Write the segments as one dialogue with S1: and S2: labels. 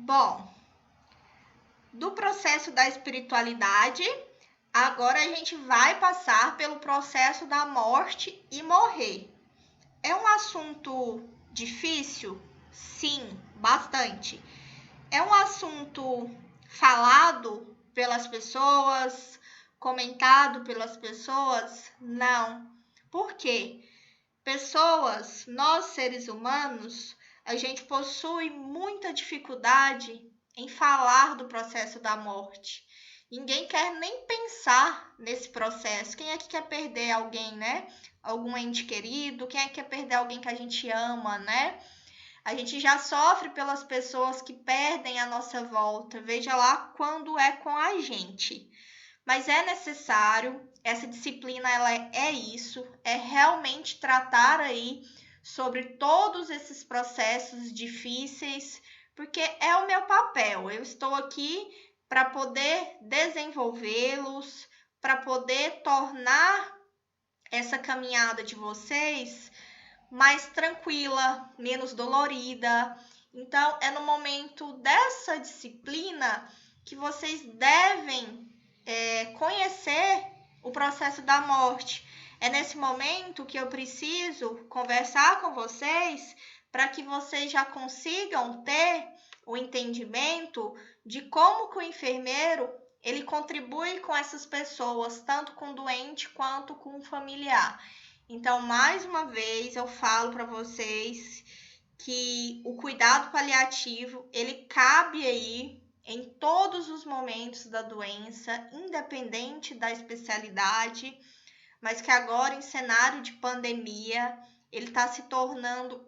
S1: Bom, do processo da espiritualidade, agora a gente vai passar pelo processo da morte e morrer. É um assunto difícil? Sim, bastante. É um assunto falado pelas pessoas, comentado pelas pessoas? Não. Por quê? Nós seres humanos, a gente possui muita dificuldade em falar do processo da morte. Ninguém quer nem pensar nesse processo. Quem é que quer perder alguém, né? Algum ente querido? Quem é que quer perder alguém que a gente ama, né? A gente já sofre pelas pessoas que perdem a nossa volta. Veja lá quando é com a gente. Mas é necessário, essa disciplina ela é isso, é realmente tratar aí sobre todos esses processos difíceis, porque é o meu papel. Eu estou aqui para poder desenvolvê-los, para poder tornar essa caminhada de vocês mais tranquila, menos dolorida. Então, é no momento dessa disciplina que vocês devem conhecer o processo da morte. É nesse momento que eu preciso conversar com vocês para que vocês já consigam ter o entendimento de como que o enfermeiro ele contribui com essas pessoas, tanto com o doente quanto com o familiar. Então, mais uma vez, eu falo para vocês que o cuidado paliativo, ele cabe aí em todos os momentos da doença, independente da especialidade, mas que agora, em cenário de pandemia, ele está se tornando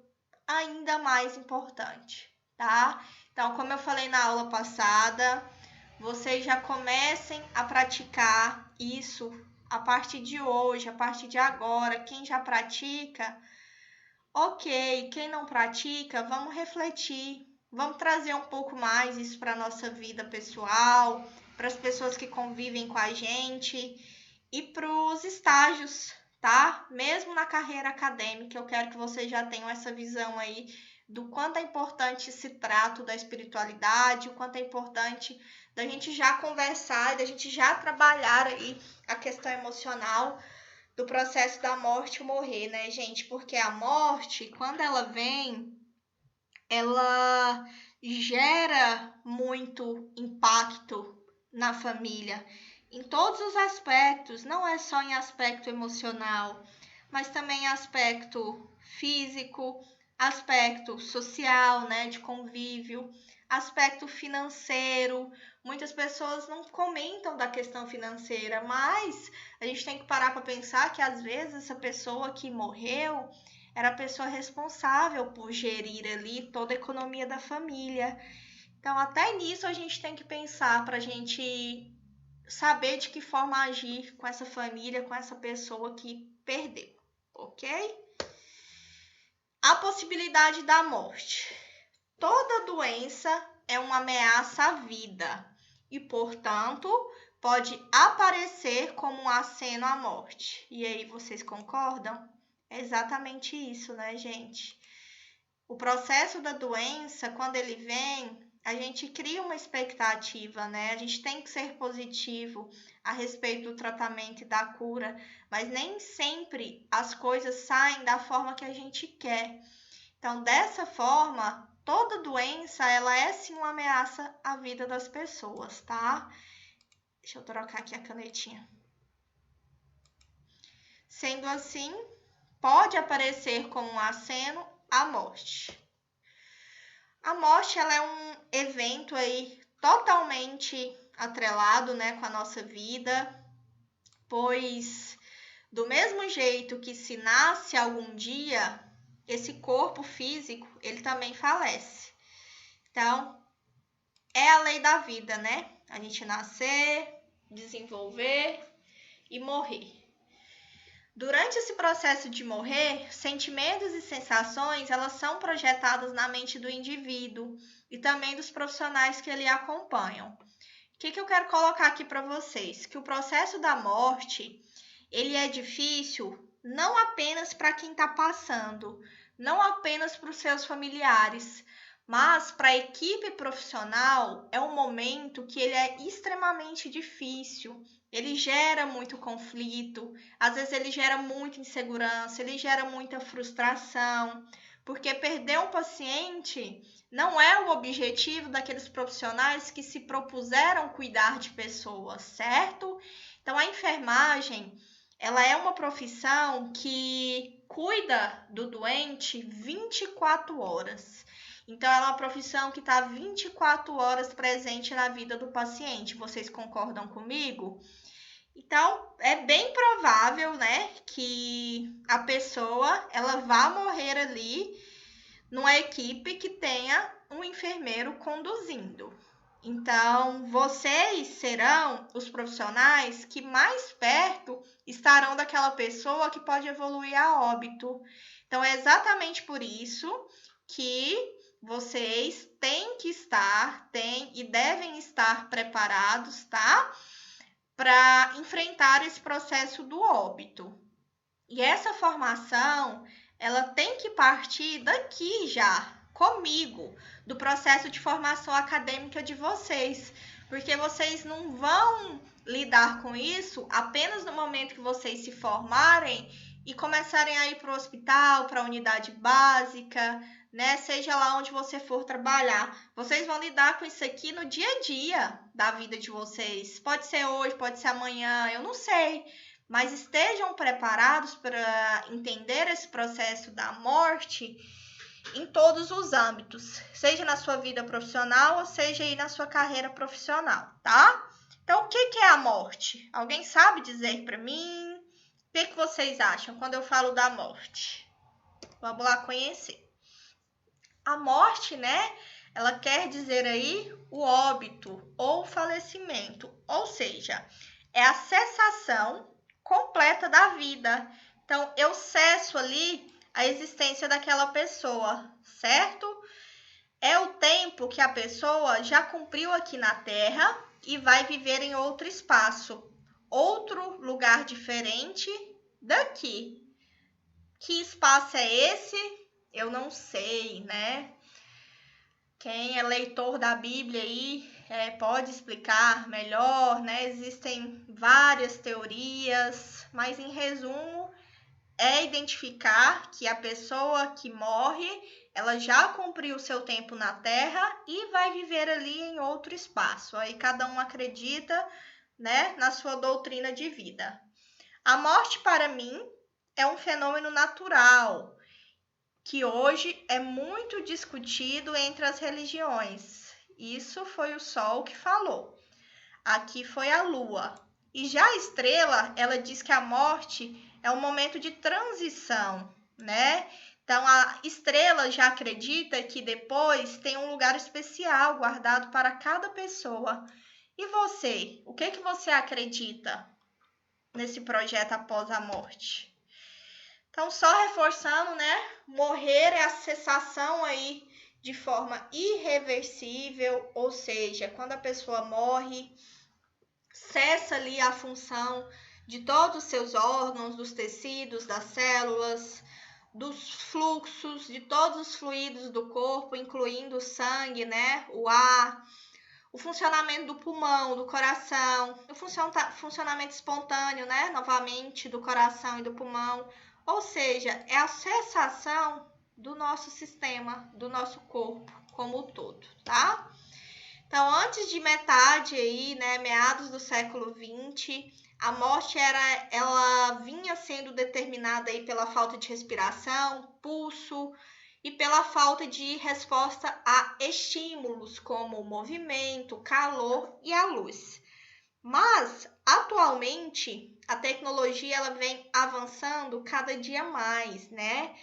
S1: ainda mais importante, tá? Então, como eu falei na aula passada, vocês já comecem a praticar isso a partir de hoje, a partir de agora. Quem já pratica, ok. Quem não pratica, vamos refletir. Vamos trazer um pouco mais isso para a nossa vida pessoal, para as pessoas que convivem com a gente e para os estágios, tá? Mesmo na carreira acadêmica, eu quero que vocês já tenham essa visão aí do quanto é importante esse trato da espiritualidade, o quanto é importante da gente já conversar, da gente já trabalhar aí a questão emocional do processo da morte e morrer, né, gente? Porque a morte, quando ela vem, ela gera muito impacto na família, em todos os aspectos, não é só em aspecto emocional, mas também em aspecto físico, aspecto social, né, de convívio, aspecto financeiro. Muitas pessoas não comentam da questão financeira, mas a gente tem que parar para pensar que às vezes essa pessoa que morreu era a pessoa responsável por gerir ali toda a economia da família. Então, até nisso a gente tem que pensar para a gente saber de que forma agir com essa família, com essa pessoa que perdeu, ok? A possibilidade da morte. Toda doença é uma ameaça à vida e, portanto, pode aparecer como um aceno à morte. E aí, vocês concordam? É exatamente isso, né, gente? O processo da doença, quando ele vem, a gente cria uma expectativa, né? A gente tem que ser positivo a respeito do tratamento e da cura, mas nem sempre as coisas saem da forma que a gente quer. Então, dessa forma, toda doença, ela é sim uma ameaça à vida das pessoas, tá? Deixa eu trocar aqui a canetinha. Sendo assim, pode aparecer como um aceno à morte. A morte, ela é um evento aí totalmente atrelado, né, com a nossa vida, pois do mesmo jeito que se nasce algum dia, esse corpo físico, ele também falece. Então, é a lei da vida, né? A gente nascer, desenvolver e morrer. Durante esse processo de morrer, sentimentos e sensações, elas são projetadas na mente do indivíduo e também dos profissionais que ele acompanham. O que eu quero colocar aqui para vocês? Que o processo da morte, ele é difícil não apenas para quem está passando, não apenas para os seus familiares, Mas para a equipe profissional é um momento que ele é extremamente difícil. Ele gera muito conflito, às vezes ele gera muita insegurança, ele gera muita frustração, porque perder um paciente não é o objetivo daqueles profissionais que se propuseram cuidar de pessoas, certo? Então a enfermagem, ela é uma profissão que cuida do doente 24 horas. Então, ela é uma profissão que está 24 horas presente na vida do paciente. Vocês concordam comigo? Então, é bem provável, né, que a pessoa ela vá morrer ali numa equipe que tenha um enfermeiro conduzindo. Então, vocês serão os profissionais que mais perto estarão daquela pessoa que pode evoluir a óbito. Então, é exatamente por isso que vocês têm que estar, têm e devem estar preparados, tá? Para enfrentar esse processo do óbito. E essa formação, ela tem que partir daqui já, comigo, do processo de formação acadêmica de vocês, porque vocês não vão lidar com isso apenas no momento que vocês se formarem e começarem a ir para o hospital, para a unidade básica, né? Seja lá onde você for trabalhar. Vocês vão lidar com isso aqui no dia a dia da vida de vocês. Pode ser hoje, pode ser amanhã, eu não sei. Mas estejam preparados para entender esse processo da morte em todos os âmbitos, seja na sua vida profissional ou seja aí na sua carreira profissional, tá? Então, o que é a morte? Alguém sabe dizer para mim? O que vocês acham quando eu falo da morte? Vamos lá conhecer. A morte, né? Ela quer dizer aí o óbito ou falecimento, ou seja, é a cessação completa da vida. Então, eu cesso ali a existência daquela pessoa, certo? É o tempo que a pessoa já cumpriu aqui na Terra e vai viver em outro espaço, outro lugar diferente daqui. Que espaço é esse? Eu não sei, né? Quem é leitor da Bíblia aí pode explicar melhor, né? Existem várias teorias, mas em resumo, é identificar que a pessoa que morre, ela já cumpriu o seu tempo na Terra e vai viver ali em outro espaço. Aí cada um acredita, né, na sua doutrina de vida. A morte, para mim, é um fenômeno natural, que hoje é muito discutido entre as religiões. Isso foi o Sol que falou. Aqui foi a Lua. E já a estrela, ela diz que a morte é um momento de transição, né? Então, a estrela já acredita que depois tem um lugar especial guardado para cada pessoa. E você? O que você acredita nesse projeto após a morte? Então, só reforçando, né? Morrer é a cessação aí de forma irreversível, ou seja, quando a pessoa morre, cessa ali a função de todos os seus órgãos, dos tecidos, das células, dos fluxos, de todos os fluidos do corpo, incluindo o sangue, né? O ar, o funcionamento do pulmão, do coração, o funcionamento espontâneo, né? Novamente, do coração e do pulmão. Ou seja, é a cessação do nosso sistema, do nosso corpo como um todo, tá? Então, antes de metade aí, né, meados do século XX, a morte ela vinha sendo determinada aí pela falta de respiração, pulso e pela falta de resposta a estímulos como o movimento, calor e a luz. Mas, atualmente, a tecnologia ela vem avançando cada dia mais, né?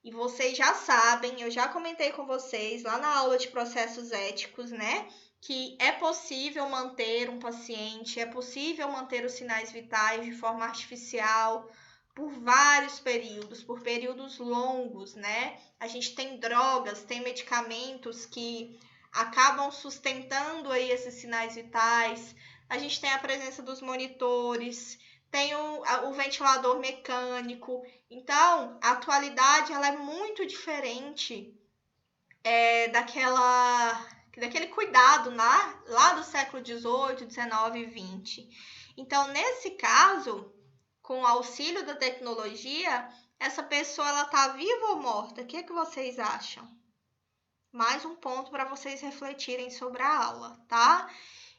S1: E vocês já sabem, eu já comentei com vocês lá na aula de processos éticos, né? Que é possível manter um paciente, é possível manter os sinais vitais de forma artificial por vários períodos, por períodos longos, né? A gente tem drogas, tem medicamentos que acabam sustentando aí esses sinais vitais. A gente tem a presença dos monitores, tem o ventilador mecânico. Então, a atualidade ela é muito diferente daquele cuidado lá do século XVIII, XIX e XX. Então, nesse caso, com o auxílio da tecnologia, essa pessoa ela está viva ou morta? O que vocês acham? Mais um ponto para vocês refletirem sobre a aula, tá?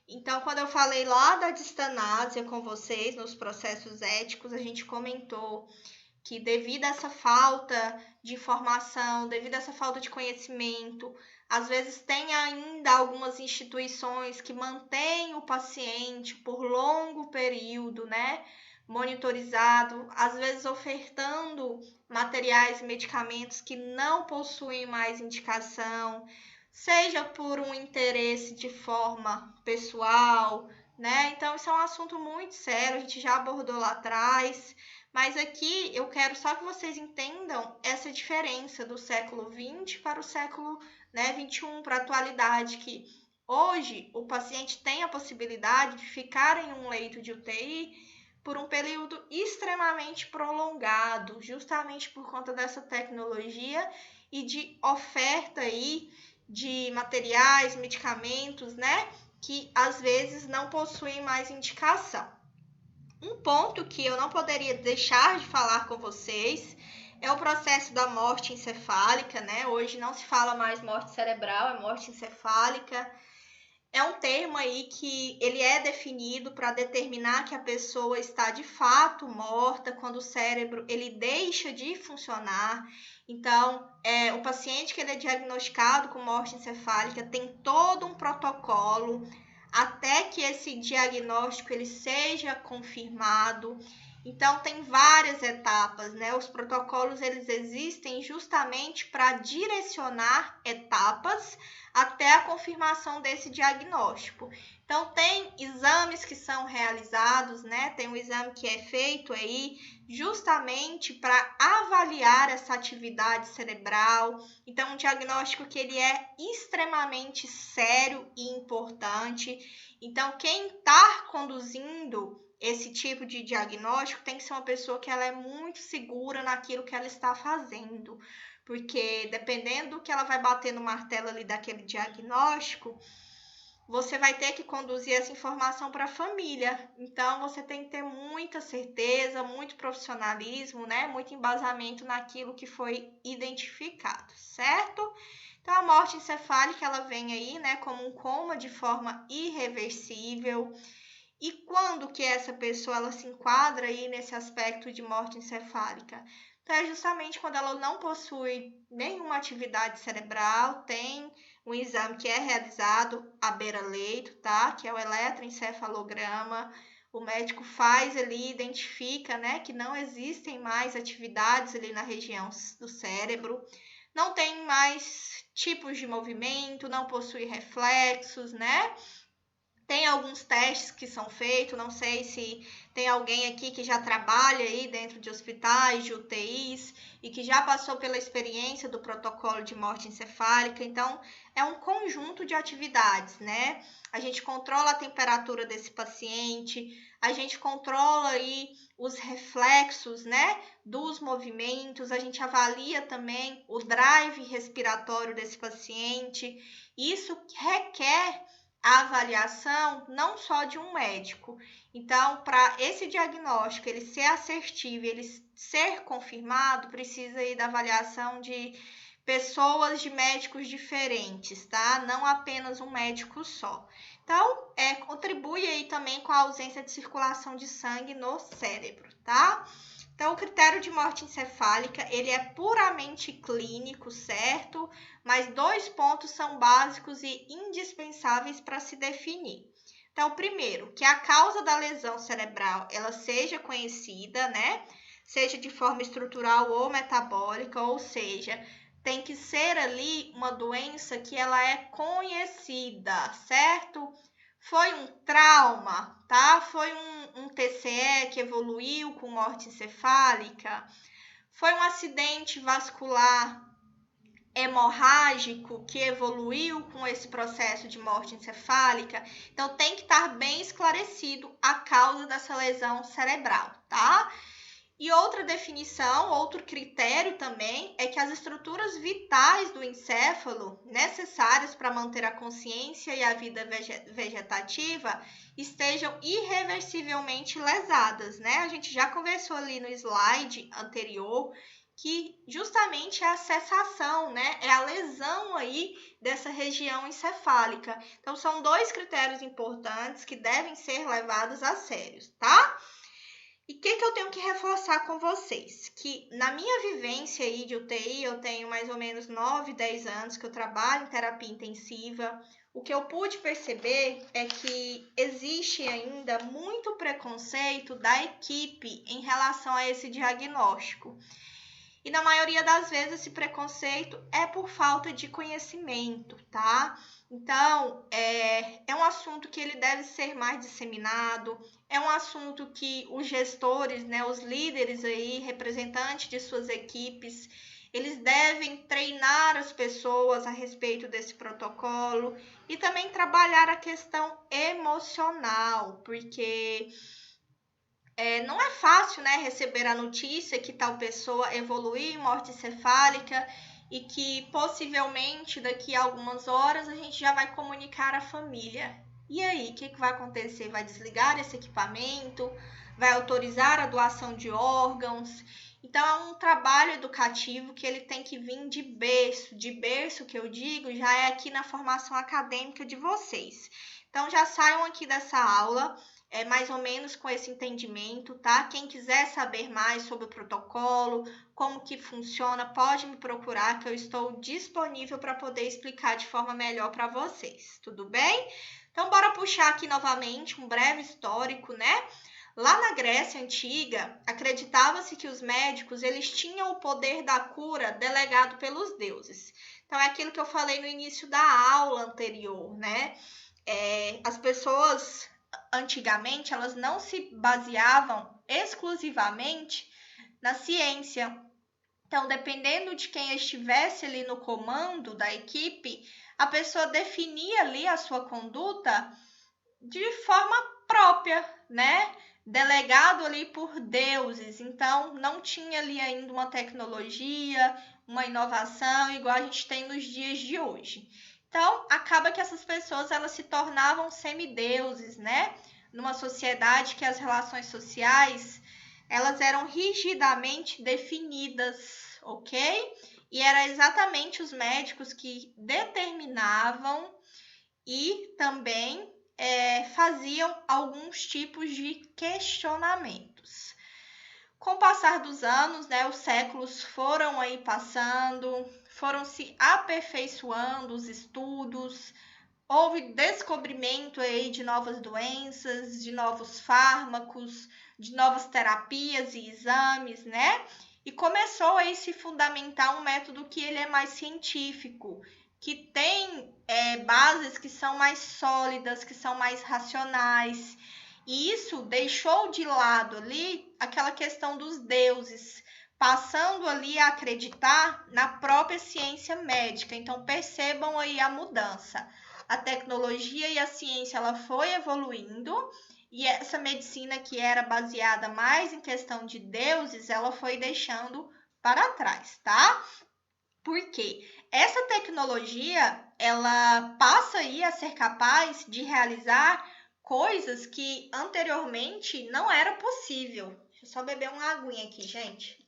S1: Então, quando eu falei lá da distanásia com vocês, nos processos éticos, a gente comentou que devido a essa falta de informação, devido a essa falta de conhecimento, às vezes tem ainda algumas instituições que mantêm o paciente por longo período, né? Monitorizado, às vezes ofertando materiais e medicamentos que não possuem mais indicação, seja por um interesse de forma pessoal, né? Então, isso é um assunto muito sério, a gente já abordou lá atrás, mas aqui eu quero só que vocês entendam essa diferença do século XX para o século, né, XXI, para a atualidade, que hoje o paciente tem a possibilidade de ficar em um leito de UTI por um período extremamente prolongado, justamente por conta dessa tecnologia e de oferta aí de materiais, medicamentos, né, que às vezes não possuem mais indicação. Um ponto que eu não poderia deixar de falar com vocês é o processo da morte encefálica, né? Hoje não se fala mais morte cerebral, é morte encefálica. É um termo aí que ele é definido para determinar que a pessoa está de fato morta quando o cérebro ele deixa de funcionar. Então, o paciente que ele é diagnosticado com morte encefálica tem todo um protocolo até que esse diagnóstico ele seja confirmado. Então, tem várias etapas, né? Os protocolos, eles existem justamente para direcionar etapas até a confirmação desse diagnóstico. Então, tem exames que são realizados, né? Tem um exame que é feito aí justamente para avaliar essa atividade cerebral. Então, um diagnóstico que ele é extremamente sério e importante. Então, quem está conduzindo esse tipo de diagnóstico tem que ser uma pessoa que ela é muito segura naquilo que ela está fazendo, porque dependendo do que ela vai bater no martelo ali daquele diagnóstico, você vai ter que conduzir essa informação para a família. Então, você tem que ter muita certeza, muito profissionalismo, né? Muito embasamento naquilo que foi identificado, certo? Então, a morte encefálica, ela vem aí, né, como um coma de forma irreversível. E quando que essa pessoa ela se enquadra aí nesse aspecto de morte encefálica? Então, é justamente quando ela não possui nenhuma atividade cerebral, tem um exame que é realizado à beira-leito, tá? Que é o eletroencefalograma. O médico faz ali, identifica, né, que não existem mais atividades ali na região do cérebro, não tem mais tipos de movimento, não possui reflexos, né? Tem alguns testes que são feitos, não sei se tem alguém aqui que já trabalha aí dentro de hospitais, de UTIs, e que já passou pela experiência do protocolo de morte encefálica. Então, é um conjunto de atividades, né? A gente controla a temperatura desse paciente, a gente controla aí os reflexos, né, dos movimentos, a gente avalia também o drive respiratório desse paciente. Isso requer a avaliação não só de um médico. Então, para esse diagnóstico ele ser assertivo, ele ser confirmado, precisa aí da avaliação de pessoas, de médicos diferentes, tá? Não apenas um médico só. Então, contribui aí também com a ausência de circulação de sangue no cérebro, tá? Então, o critério de morte encefálica, ele é puramente clínico, certo? Mas 2 pontos são básicos e indispensáveis para se definir. Então, primeiro, que a causa da lesão cerebral, ela seja conhecida, né? Seja de forma estrutural ou metabólica, ou seja, tem que ser ali uma doença que ela é conhecida, certo? Foi um trauma, tá? Foi um TCE que evoluiu com morte encefálica? Foi um acidente vascular hemorrágico que evoluiu com esse processo de morte encefálica? Então, tem que estar bem esclarecido a causa dessa lesão cerebral, tá? E outra definição, outro critério também, é que as estruturas vitais do encéfalo, necessárias para manter a consciência e a vida vegetativa, estejam irreversivelmente lesadas, né? A gente já conversou ali no slide anterior que justamente é a cessação, né? É a lesão aí dessa região encefálica. Então, são dois critérios importantes que devem ser levados a sério, tá? E o que eu tenho que reforçar com vocês? Que na minha vivência aí de UTI, eu tenho mais ou menos 9, 10 anos que eu trabalho em terapia intensiva. O que eu pude perceber é que existe ainda muito preconceito da equipe em relação a esse diagnóstico. E na maioria das vezes esse preconceito é por falta de conhecimento, tá? Então, é um assunto que ele deve ser mais disseminado, é um assunto que os gestores, né, os líderes aí, representantes de suas equipes, eles devem treinar as pessoas a respeito desse protocolo e também trabalhar a questão emocional, porque não é fácil, né, receber a notícia que tal pessoa evoluiu em morte encefálica e que possivelmente daqui a algumas horas a gente já vai comunicar à família. E aí, o que vai acontecer? Vai desligar esse equipamento? Vai autorizar a doação de órgãos? Então, é um trabalho educativo que ele tem que vir de berço que eu digo, já é aqui na formação acadêmica de vocês. Então, já saiam aqui dessa aula mais ou menos com esse entendimento, tá? Quem quiser saber mais sobre o protocolo, como que funciona, pode me procurar que eu estou disponível para poder explicar de forma melhor para vocês, tudo bem? Então, bora puxar aqui novamente um breve histórico, né? Lá na Grécia Antiga, acreditava-se que os médicos eles tinham o poder da cura delegado pelos deuses. Então, é aquilo que eu falei no início da aula anterior, né? As pessoas antigamente elas não se baseavam exclusivamente na ciência. Então, dependendo de quem estivesse ali no comando da equipe, a pessoa definia ali a sua conduta de forma própria, né? Delegado ali por deuses. Então, não tinha ali ainda uma tecnologia, uma inovação igual a gente tem nos dias de hoje. Então, acaba que essas pessoas elas se tornavam semideuses, né? Numa sociedade que as relações sociais elas eram rigidamente definidas, ok? E era exatamente os médicos que determinavam e também faziam alguns tipos de questionamentos. Com o passar dos anos, né, os séculos foram aí passando, foram se aperfeiçoando os estudos, houve descobrimento aí de novas doenças, de novos fármacos, de novas terapias e exames, né? E começou aí se fundamentar um método que ele é mais científico, que tem bases que são mais sólidas, que são mais racionais. E isso deixou de lado ali aquela questão dos deuses, passando ali a acreditar na própria ciência médica. Então, percebam aí a mudança. A tecnologia e a ciência ela foi evoluindo e essa medicina que era baseada mais em questão de deuses, ela foi deixando para trás, tá? Por quê? Essa tecnologia, ela passa aí a ser capaz de realizar coisas que anteriormente não era possível. Deixa eu só beber uma aguinha aqui, gente.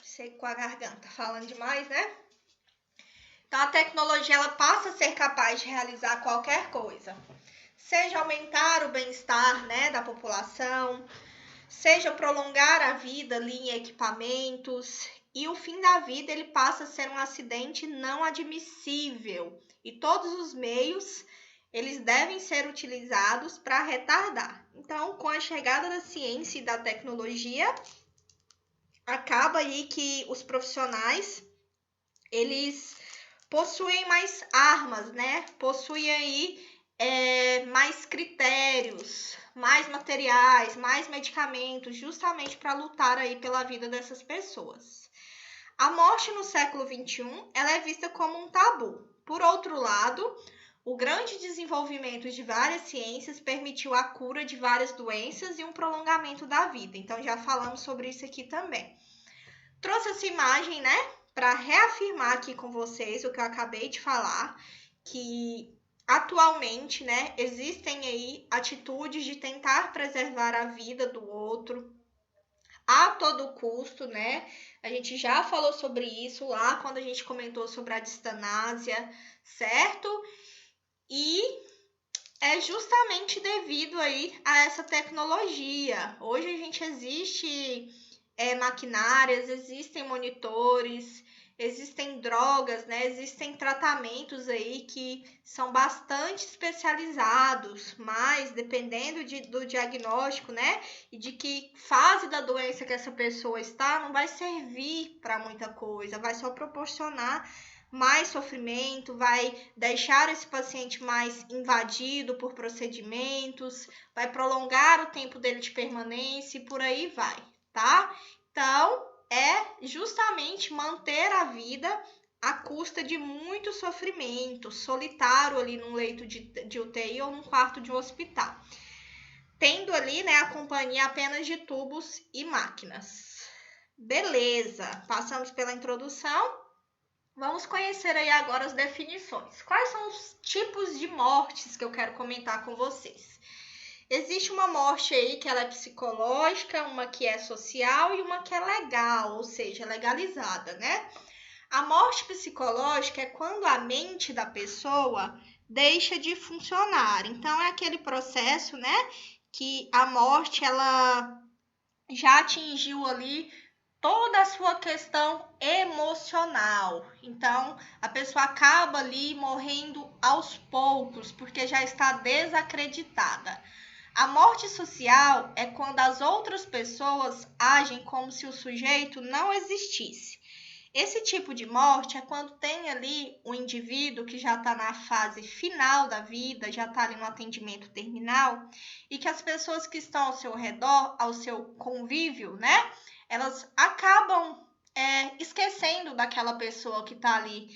S1: Seco com a garganta, falando demais, né? Então, a tecnologia ela passa a ser capaz de realizar qualquer coisa. Seja aumentar o bem-estar, né, da população, seja prolongar a vida ali em equipamentos, e o fim da vida ele passa a ser um acidente não admissível. E todos os meios eles devem ser utilizados para retardar. Então, com a chegada da ciência e da tecnologia, acaba aí que os profissionais eles possuem mais armas, né? Possuem aí mais critérios, mais materiais, mais medicamentos, justamente para lutar aí pela vida dessas pessoas. A morte no século XXI, ela é vista como um tabu. Por outro lado, O grande desenvolvimento de várias ciências permitiu a cura de várias doenças e um prolongamento da vida. Então, já falamos sobre isso aqui também. Trouxe essa imagem, né, para reafirmar aqui com vocês o que eu acabei de falar, que atualmente, né, existem aí atitudes de tentar preservar a vida do outro a todo custo, né? A gente já falou sobre isso lá quando a gente comentou sobre a distanásia, certo? E é justamente devido aí a essa tecnologia. Hoje a gente existe maquinárias, existem monitores, existem drogas, né? Existem tratamentos aí que são bastante especializados, mas dependendo do diagnóstico, né? E de que fase da doença que essa pessoa está, não vai servir para muita coisa, vai só proporcionar mais sofrimento, vai deixar esse paciente mais invadido por procedimentos, vai prolongar o tempo dele de permanência e por aí vai, tá? Então, é justamente manter a vida à custa de muito sofrimento, solitário ali num leito de UTI ou num quarto de um hospital, tendo ali, né, a companhia apenas de tubos e máquinas. Beleza, passamos pela introdução. Vamos conhecer aí agora as definições. Quais são os tipos de mortes que eu quero comentar com vocês? Existe uma morte aí que ela é psicológica, uma que é social e uma que é legal, ou seja, legalizada, né? A morte psicológica é quando a mente da pessoa deixa de funcionar. Então, é aquele processo, né, que a morte, ela já atingiu ali toda a sua questão emocional. Então, a pessoa acaba ali morrendo aos poucos, porque já está desacreditada. A morte social é quando as outras pessoas agem como se o sujeito não existisse. Esse tipo de morte é quando tem ali um indivíduo que já está na fase final da vida, já está ali no atendimento terminal, e que as pessoas que estão ao seu redor, ao seu convívio, né, elas acabam esquecendo daquela pessoa que está ali.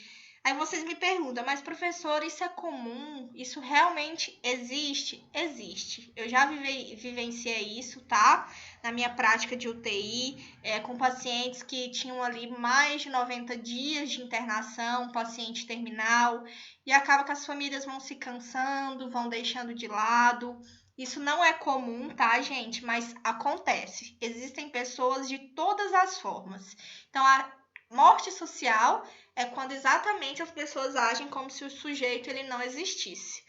S1: Aí vocês me perguntam, mas professor, isso é comum? Isso realmente existe? Existe. Eu já vivenciei isso, tá? Na minha prática de UTI, com pacientes que tinham ali mais de 90 dias de internação, paciente terminal, e acaba que as famílias vão se cansando, vão deixando de lado. Isso não é comum, tá, gente? Mas acontece. Existem pessoas de todas as formas. Então, a morte social é quando exatamente as pessoas agem como se o sujeito ele não existisse.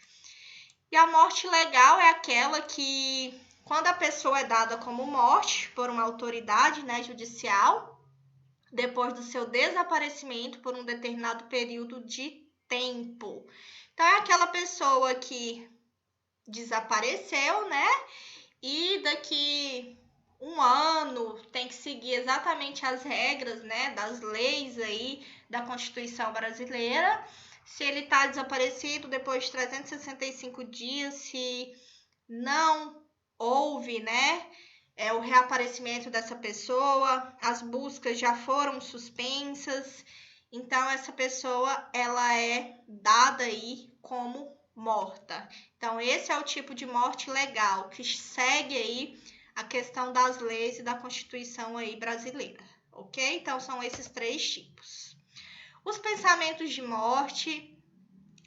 S1: E a morte legal é aquela que, quando a pessoa é dada como morte por uma autoridade, né, judicial, depois do seu desaparecimento por um determinado período de tempo. Então, é aquela pessoa que desapareceu, né? E daqui um ano tem que seguir exatamente as regras, né, das leis aí da Constituição brasileira. Se ele está desaparecido depois de 365 dias, se não houve, né, o reaparecimento dessa pessoa, as buscas já foram suspensas, então essa pessoa ela é dada aí como morta. Então esse é o tipo de morte legal que segue aí a questão das leis e da Constituição aí brasileira, ok? Então são esses 3 tipos. Os pensamentos de morte,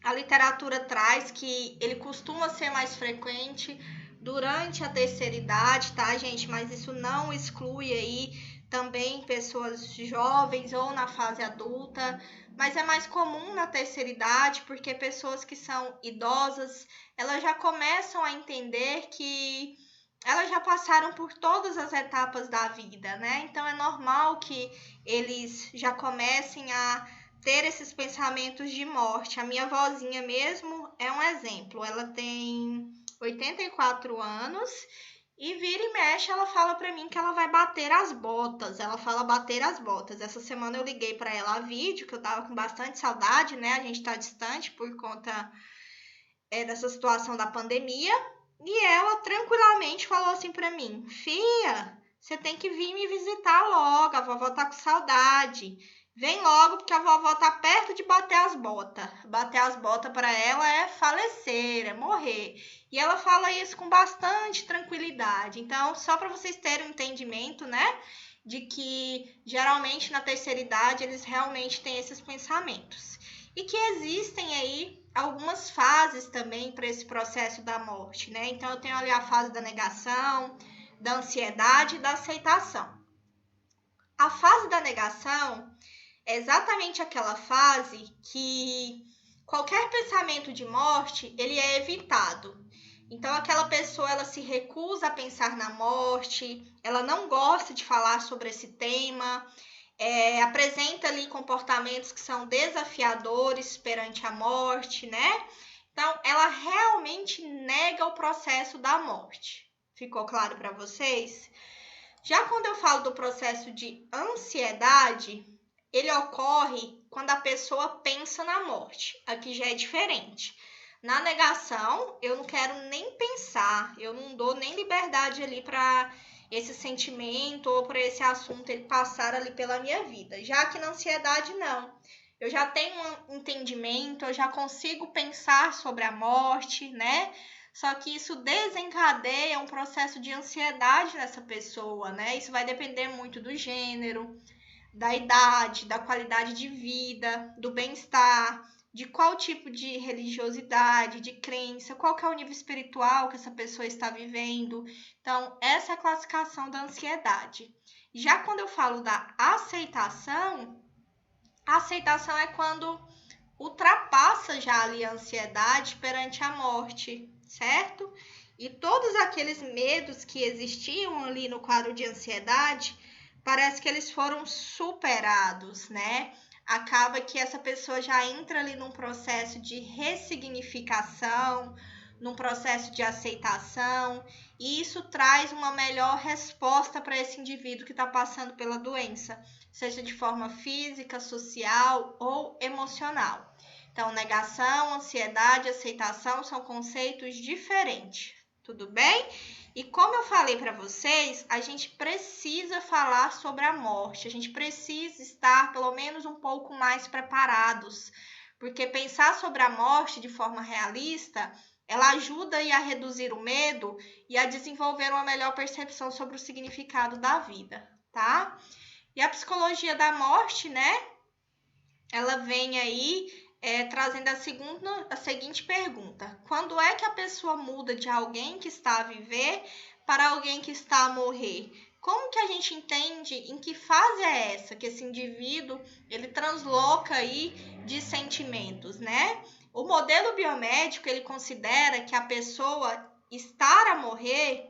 S1: a literatura traz que ele costuma ser mais frequente durante a terceira idade, tá, gente? Mas isso não exclui aí também pessoas jovens ou na fase adulta, mas é mais comum na terceira idade, porque pessoas que são idosas, elas já começam a entender que elas já passaram por todas as etapas da vida, né? Então é normal que eles já comecem a ter esses pensamentos de morte. A minha vozinha mesmo é um exemplo. Ela tem 84 anos e vira e mexe, ela fala para mim que ela vai bater as botas. Ela fala bater as botas. Essa semana eu liguei para ela a vídeo, que eu tava com bastante saudade, né? A gente tá distante por conta dessa situação da pandemia. E ela tranquilamente falou assim para mim: Fia, você tem que vir me visitar logo, a vovó tá com saudade. Vem logo, porque a vovó tá perto de bater as botas. Bater as botas para ela é falecer, é morrer. E ela fala isso com bastante tranquilidade. Então, só para vocês terem um entendimento, né? De que geralmente na terceira idade eles realmente têm esses pensamentos. E que existem aí algumas fases também para esse processo da morte, né? Então, eu tenho ali a fase da negação, da ansiedade e da aceitação. A fase da negação é exatamente aquela fase que qualquer pensamento de morte, ele é evitado. Então aquela pessoa, ela se recusa a pensar na morte, ela não gosta de falar sobre esse tema, apresenta ali comportamentos que são desafiadores perante a morte, né? Então ela realmente nega o processo da morte. Ficou claro para vocês? Já quando eu falo do processo de ansiedade, ele ocorre quando a pessoa pensa na morte. Aqui já é diferente. Na negação, eu não quero nem pensar, eu não dou nem liberdade ali para esse sentimento ou para esse assunto ele passar ali pela minha vida. Já que na ansiedade, não. Eu já tenho um entendimento, eu já consigo pensar sobre a morte, né? Só que isso desencadeia um processo de ansiedade nessa pessoa, né? Isso vai depender muito do gênero, da idade, da qualidade de vida, do bem-estar, de qual tipo de religiosidade, de crença, qual que é o nível espiritual que essa pessoa está vivendo. Então, essa é a classificação da ansiedade. Já quando eu falo da aceitação, a aceitação é quando ultrapassa já ali a ansiedade perante a morte, certo? E todos aqueles medos que existiam ali no quadro de ansiedade, parece que eles foram superados, né? Acaba que essa pessoa já entra ali num processo de ressignificação, num processo de aceitação, e isso traz uma melhor resposta para esse indivíduo que está passando pela doença, seja de forma física, social ou emocional. Então, negação, ansiedade, aceitação são conceitos diferentes, tudo bem? E como eu falei para vocês, a gente precisa falar sobre a morte, a gente precisa estar pelo menos um pouco mais preparados, porque pensar sobre a morte de forma realista, ela ajuda a reduzir o medo e a desenvolver uma melhor percepção sobre o significado da vida, tá? E a psicologia da morte, né? Ela vem aí trazendo a seguinte pergunta: quando é que a pessoa muda de alguém que está a viver para alguém que está a morrer? Como que a gente entende em que fase é essa que esse indivíduo ele transloca aí de sentimentos, né? O modelo biomédico ele considera que a pessoa estar a morrer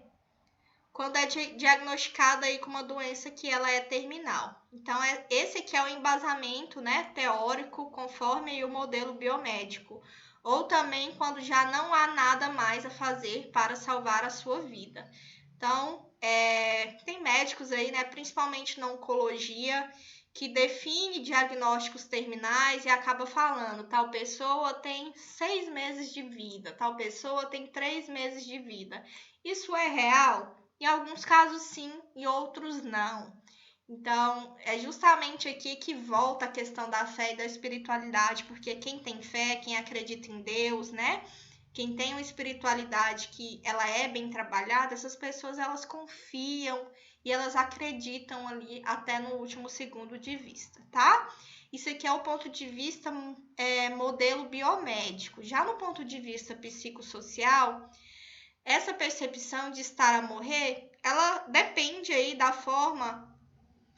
S1: quando é diagnosticada aí com uma doença que ela é terminal. Então, esse aqui é o embasamento, né, teórico conforme o modelo biomédico. Ou também quando já não há nada mais a fazer para salvar a sua vida. Então, tem médicos aí, né, principalmente na oncologia, que define diagnósticos terminais e acaba falando, tal pessoa tem 6 meses de vida, tal pessoa tem 3 meses de vida. Isso é real? Em alguns casos sim, em outros não. Então, é justamente aqui que volta a questão da fé e da espiritualidade, porque quem tem fé, quem acredita em Deus, né? Quem tem uma espiritualidade que ela é bem trabalhada, essas pessoas elas confiam e elas acreditam ali até no último segundo de vista, tá? Isso aqui é o ponto de vista modelo biomédico. Já no ponto de vista psicossocial, essa percepção de estar a morrer, ela depende aí da forma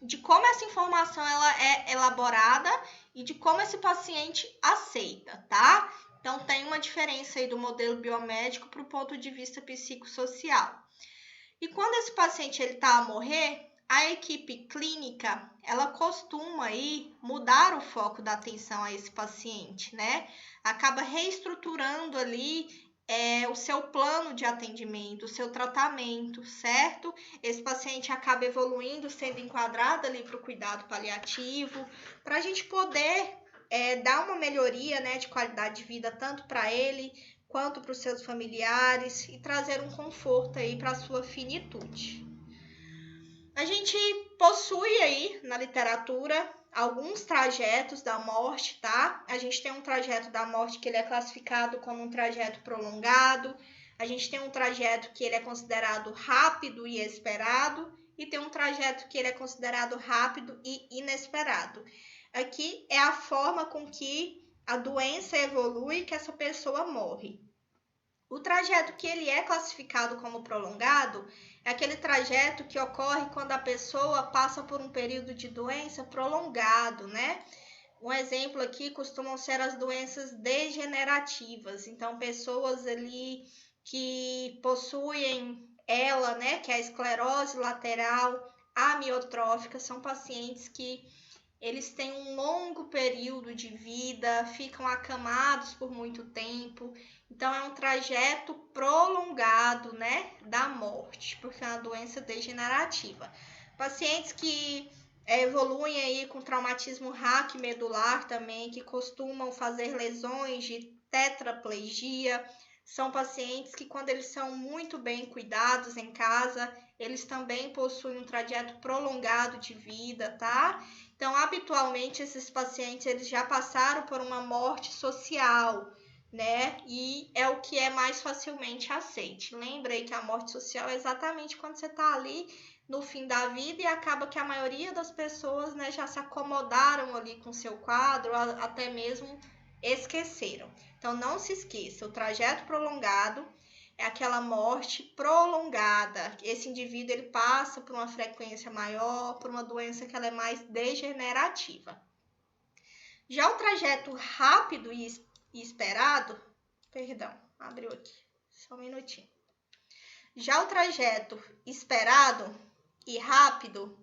S1: de como essa informação ela é elaborada e de como esse paciente aceita, tá? Então, tem uma diferença aí do modelo biomédico para o ponto de vista psicossocial. E quando esse paciente está a morrer, a equipe clínica, ela costuma aí mudar o foco da atenção a esse paciente, né? Acaba reestruturando ali o seu plano de atendimento, o seu tratamento, certo? Esse paciente acaba evoluindo, sendo enquadrado ali para o cuidado paliativo, para a gente poder dar uma melhoria, né, de qualidade de vida tanto para ele quanto para os seus familiares e trazer um conforto aí para a sua finitude. A gente possui aí na literatura alguns trajetos da morte, tá? A gente tem um trajeto da morte que ele é classificado como um trajeto prolongado, a gente tem um trajeto que ele é considerado rápido e esperado, e tem um trajeto que ele é considerado rápido e inesperado. Aqui é a forma com que a doença evolui, que essa pessoa morre. O trajeto que ele é classificado como prolongado é aquele trajeto que ocorre quando a pessoa passa por um período de doença prolongado, né? Um exemplo aqui costumam ser as doenças degenerativas. Então, pessoas ali que possuem ela, né, que é a esclerose lateral amiotrófica, são pacientes que eles têm um longo período de vida, ficam acamados por muito tempo. Então, é um trajeto prolongado, né, da morte, porque é uma doença degenerativa. Pacientes que evoluem aí com traumatismo raquimedular também, que costumam fazer lesões de tetraplegia, são pacientes que, quando eles são muito bem cuidados em casa, eles também possuem um trajeto prolongado de vida, tá? Então, habitualmente, esses pacientes eles já passaram por uma morte social, né? E é o que é mais facilmente aceite. Lembrei que a morte social é exatamente quando você está ali no fim da vida e acaba que a maioria das pessoas, né, já se acomodaram ali com seu quadro, até mesmo esqueceram. Então, não se esqueça, o trajeto prolongado é aquela morte prolongada. Esse indivíduo ele passa por uma frequência maior, por uma doença que ela é mais degenerativa. Já o trajeto rápido e esperado, perdão, abriu aqui, só um minutinho. Já o trajeto esperado e rápido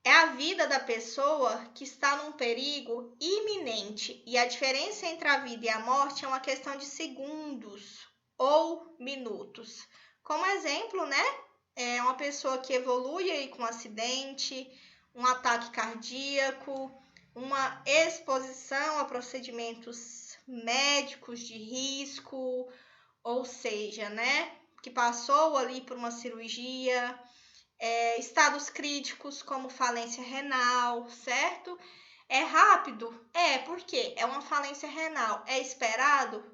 S1: é a vida da pessoa que está num perigo iminente, e a diferença entre a vida e a morte é uma questão de segundos ou minutos. Como exemplo, né? É uma pessoa que evolui aí com um acidente, um ataque cardíaco, uma exposição a procedimentos médicos de risco, ou seja, né? Que passou ali por uma cirurgia, estados críticos como falência renal, certo? É rápido? É, porque é uma falência renal. É esperado?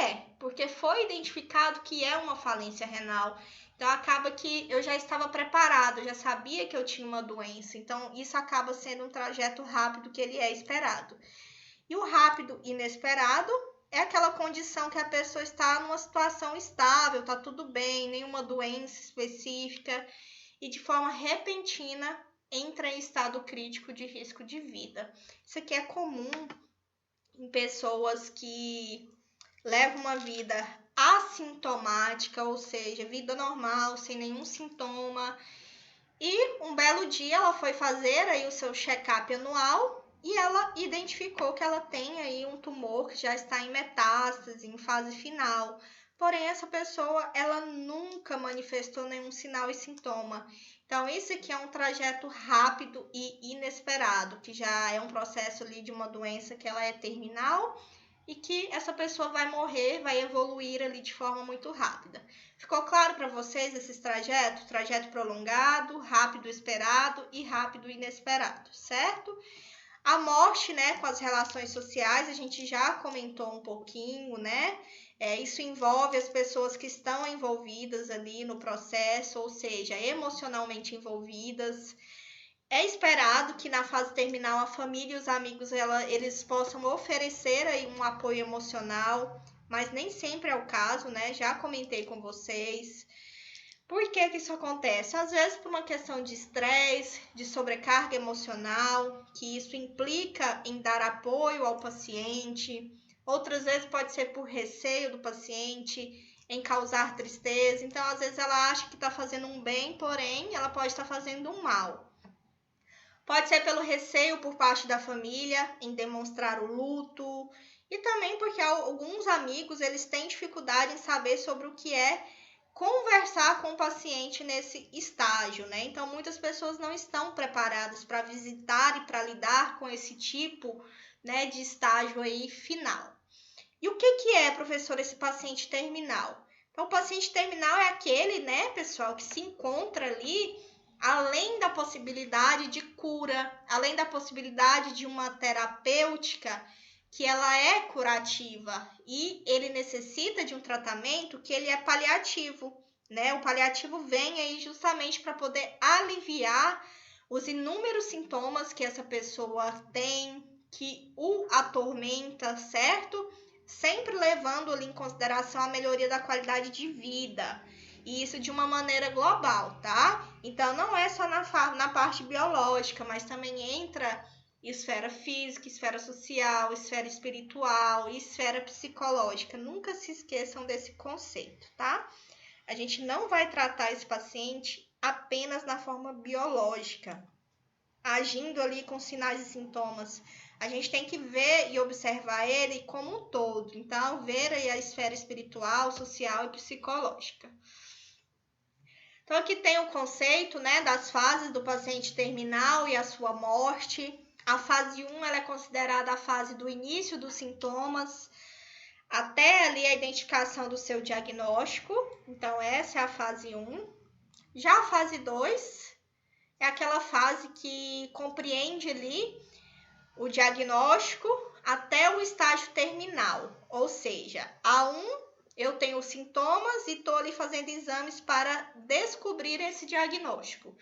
S1: É, porque foi identificado que é uma falência renal. Então, acaba que eu já estava preparado, eu já sabia que eu tinha uma doença. Então, isso acaba sendo um trajeto rápido que ele é esperado. E o rápido inesperado é aquela condição que a pessoa está numa situação estável, tá tudo bem, nenhuma doença específica, e de forma repentina entra em estado crítico de risco de vida. Isso aqui é comum em pessoas que levam uma vida assintomática, ou seja, vida normal, sem nenhum sintoma. E um belo dia ela foi fazer aí o seu check-up anual e ela identificou que ela tem aí um tumor que já está em metástase, em fase final. Porém, essa pessoa, ela nunca manifestou nenhum sinal e sintoma. Então, isso aqui é um trajeto rápido e inesperado, que já é um processo ali de uma doença que ela é terminal e que essa pessoa vai morrer, vai evoluir ali de forma muito rápida. Ficou claro para vocês esses trajetos? Trajeto prolongado, rápido esperado e rápido inesperado, certo? A morte, né, com as relações sociais, a gente já comentou um pouquinho, né? Isso envolve as pessoas que estão envolvidas ali no processo, ou seja, emocionalmente envolvidas. É esperado que na fase terminal a família e os amigos eles possam oferecer aí um apoio emocional, mas nem sempre é o caso, né? Já comentei com vocês. Por que isso acontece? Às vezes por uma questão de estresse, de sobrecarga emocional, que isso implica em dar apoio ao paciente. Outras vezes pode ser por receio do paciente, em causar tristeza. Então, às vezes ela acha que está fazendo um bem, porém ela pode estar fazendo um mal. Pode ser pelo receio por parte da família em demonstrar o luto, e também porque alguns amigos eles têm dificuldade em saber sobre o que é conversar com o paciente nesse estágio, né? Então, muitas pessoas não estão preparadas para visitar e para lidar com esse tipo, né, de estágio aí final. E o que é, professor, esse paciente terminal? Então, o paciente terminal é aquele, né, pessoal, que se encontra ali além da possibilidade de cura, além da possibilidade de uma terapêutica que ela é curativa e ele necessita de um tratamento que ele é paliativo, né? O paliativo vem aí justamente para poder aliviar os inúmeros sintomas que essa pessoa tem, que o atormenta, certo? Sempre levando ali em consideração a melhoria da qualidade de vida. E isso de uma maneira global, tá? Então, não é só na parte biológica, mas também entra esfera física, esfera social, esfera espiritual e esfera psicológica. Nunca se esqueçam desse conceito, tá? A gente não vai tratar esse paciente apenas na forma biológica, agindo ali com sinais e sintomas. A gente tem que ver e observar ele como um todo. Então, ver aí a esfera espiritual, social e psicológica. Então, aqui tem o conceito, né, das fases do paciente terminal e a sua morte. A fase 1 ela é considerada a fase do início dos sintomas, até ali a identificação do seu diagnóstico. Então, essa é a fase 1. Já a fase 2 é aquela fase que compreende ali o diagnóstico até o estágio terminal. Ou seja, a 1 eu tenho sintomas e estou ali fazendo exames para descobrir esse diagnóstico.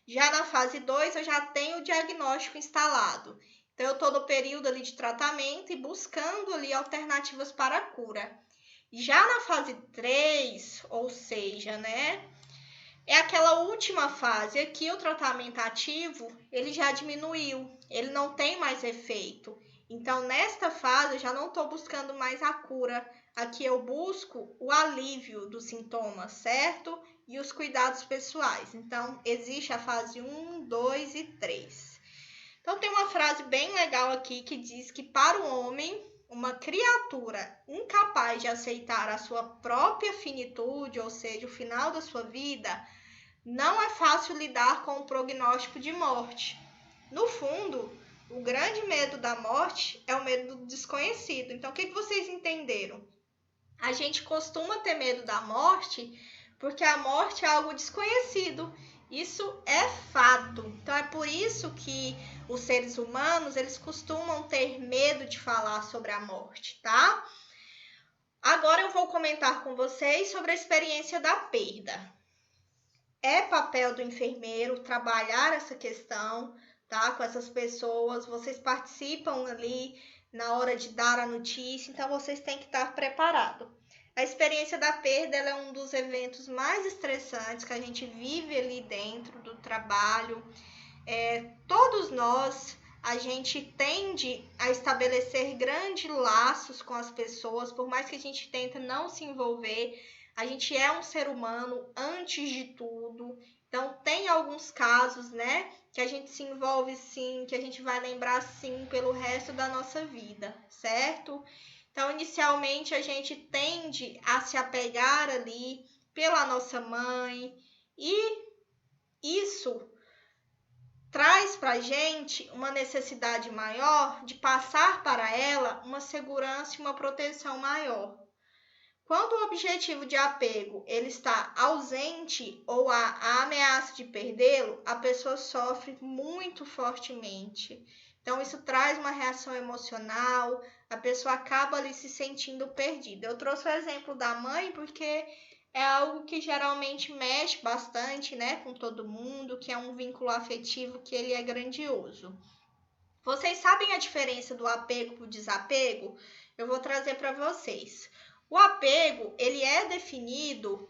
S1: Já na fase 2, eu já tenho o diagnóstico instalado. Então, eu estou no período ali de tratamento e buscando ali alternativas para a cura. Já na fase 3, ou seja, né, é aquela última fase. Aqui o tratamento ativo, ele já diminuiu, ele não tem mais efeito. Então, nesta fase, eu já não estou buscando mais a cura. Aqui eu busco o alívio dos sintomas, certo? E os cuidados pessoais. Então, existe a fase 1, 2 e 3. Então, tem uma frase bem legal aqui que diz que para o homem, uma criatura incapaz de aceitar a sua própria finitude, ou seja, o final da sua vida, não é fácil lidar com o prognóstico de morte. No fundo, o grande medo da morte é o medo do desconhecido. Então, o que vocês entenderam? A gente costuma ter medo da morte porque a morte é algo desconhecido. Isso é fato. Então, é por isso que os seres humanos, eles costumam ter medo de falar sobre a morte, tá? Agora eu vou comentar com vocês sobre a experiência da perda. É papel do enfermeiro trabalhar essa questão, tá? Com essas pessoas. Vocês participam ali na hora de dar a notícia, então vocês têm que estar preparados. A experiência da perda ela é um dos eventos mais estressantes que a gente vive ali dentro do trabalho. Todos nós, a gente tende a estabelecer grandes laços com as pessoas, por mais que a gente tente não se envolver. A gente é um ser humano antes de tudo. Então, tem alguns casos, né, que a gente se envolve sim, que a gente vai lembrar sim pelo resto da nossa vida, certo? Então, inicialmente, a gente tende a se apegar ali pela nossa mãe e isso traz para a gente uma necessidade maior de passar para ela uma segurança e uma proteção maior. Quando o objetivo de apego ele está ausente ou há a ameaça de perdê-lo, a pessoa sofre muito fortemente. Então, isso traz uma reação emocional, a pessoa acaba ali se sentindo perdida. Eu trouxe o exemplo da mãe porque é algo que geralmente mexe bastante, né, com todo mundo, que é um vínculo afetivo que ele é grandioso. Vocês sabem a diferença do apego para o desapego? Eu vou trazer para vocês. O apego, ele é definido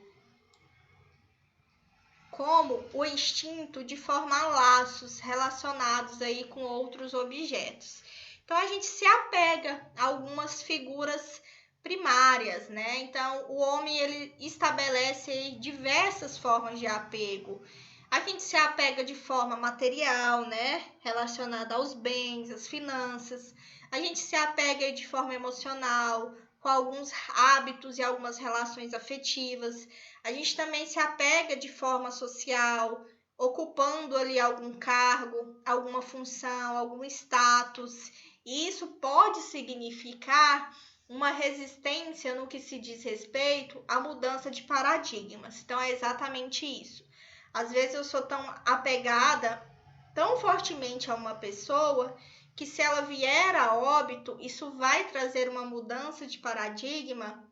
S1: como o instinto de formar laços relacionados aí com outros objetos. Então, a gente se apega a algumas figuras primárias, né? Então, o homem, ele estabelece aí diversas formas de apego. A gente se apega de forma material, né? Relacionada aos bens, às finanças. A gente se apega de forma emocional, com alguns hábitos e algumas relações afetivas. A gente também se apega de forma social, ocupando ali algum cargo, alguma função, algum status. E isso pode significar uma resistência no que se diz respeito à mudança de paradigmas. Então, é exatamente isso. Às vezes eu sou tão apegada tão fortemente a uma pessoa que se ela vier a óbito, isso vai trazer uma mudança de paradigma